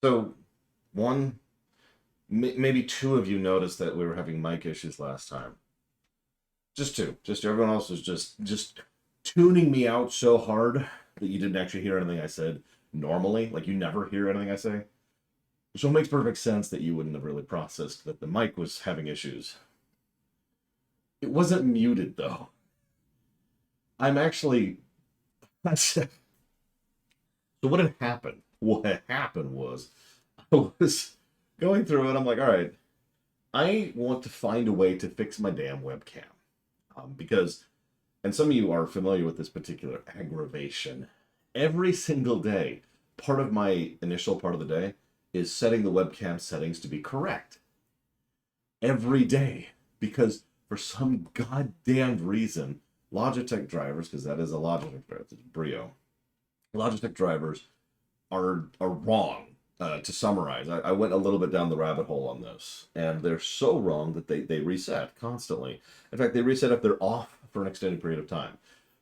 So, one, maybe two of you noticed that we were having mic issues last time. Just two. Just everyone else was just tuning me out so hard that you didn't actually hear anything I said normally. Like you never hear anything I say. So it makes perfect sense that you wouldn't have really processed that the mic was having issues. It wasn't muted though. I'm actually. So what had happened? What had happened was I was going through it. I'm like, all right, I want to find a way to fix my damn webcam. Because, and some of you are familiar with this particular aggravation. Every single day, part of my initial part of the day is setting the webcam settings to be correct. Every day. Because for some goddamn reason, Logitech drivers, because that is a Logitech driver, it's a Brio, Logitech drivers are wrong. To summarize, I went a little bit down the rabbit hole on this, and they're so wrong that they reset constantly. In fact, they reset if they're off for an extended period of time,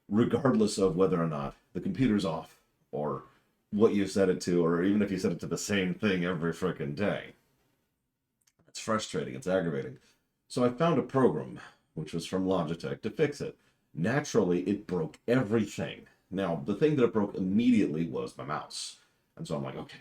regardless of whether or not the computer's off or what you set it to, or even if you set it to the same thing every freaking day. It's frustrating. It's aggravating. So I found a program, which was from Logitech, to fix it. Naturally, it broke everything. Now, the thing that it broke immediately was my mouse. And so I'm like, okay,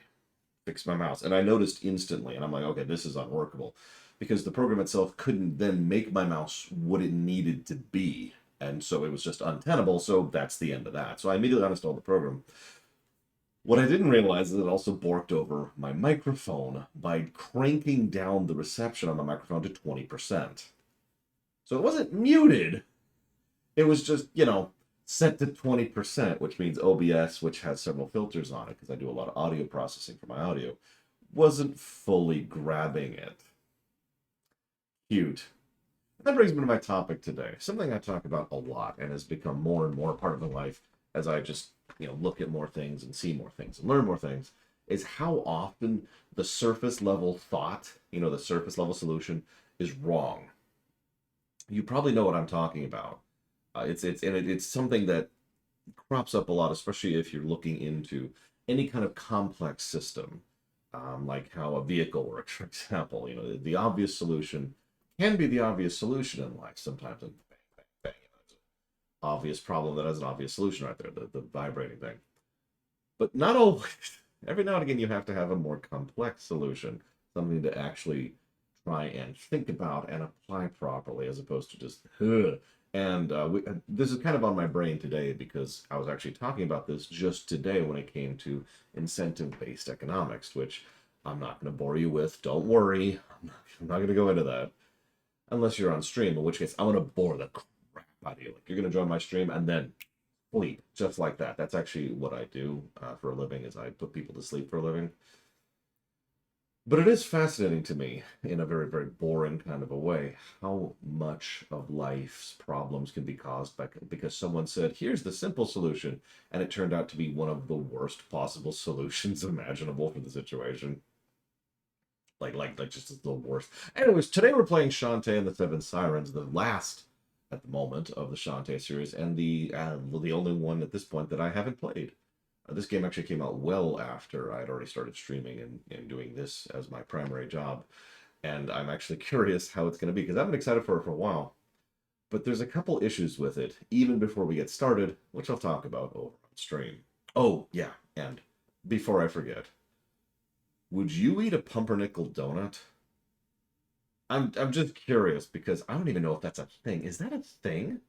fix my mouse. And I noticed instantly, and I'm like, okay, this is unworkable. Because the program itself couldn't then make my mouse what it needed to be. And so it was just untenable, so that's the end of that. So I immediately uninstalled the program. What I didn't realize is it also borked over my microphone by cranking down the reception on the microphone to 20%. So it wasn't muted, it was just, set to 20%, which means OBS, which has several filters on it, because I do a lot of audio processing for my audio, wasn't fully grabbing it. Cute. That brings me to my topic today, something I talk about a lot and has become more and more a part of my life as I just, look at more things and see more things and learn more things, is how often the surface level thought, the surface level solution is wrong. You probably know what I'm talking about. It's something that crops up a lot, especially if you're looking into any kind of complex system, like how a vehicle works, for example. The obvious solution can be the obvious solution in life sometimes. And bang, bang, bang, it's an obvious problem that has an obvious solution right there, the vibrating thing. But not always. Every now and again, you have to have a more complex solution, something to actually try and think about and apply properly, as opposed to just, ugh. And this is kind of on my brain today because I was actually talking about this just today when it came to incentive-based economics, which I'm not going to bore you with. Don't worry. I'm not going to go into that unless you're on stream, in which case I'm going to bore the crap out of you. Like, you're going to join my stream and then sleep just like that. That's actually what I do for a living, is I put people to sleep for a living. But it is fascinating to me, in a very, very boring kind of a way, how much of life's problems can be caused by because someone said, "Here's the simple solution," and it turned out to be one of the worst possible solutions imaginable for the situation. Like just the worst. Anyways, today we're playing Shantae and the Seven Sirens, the last at the moment of the Shantae series, and the only one at this point that I haven't played. This game actually came out well after I'd already started streaming and doing this as my primary job. And I'm actually curious how it's going to be, because I've been excited for it for a while. But there's a couple issues with it, even before we get started, which I'll talk about over on stream. Oh, yeah, and before I forget, would you eat a pumpernickel donut? I'm just curious, because I don't even know if that's a thing. Is that a thing?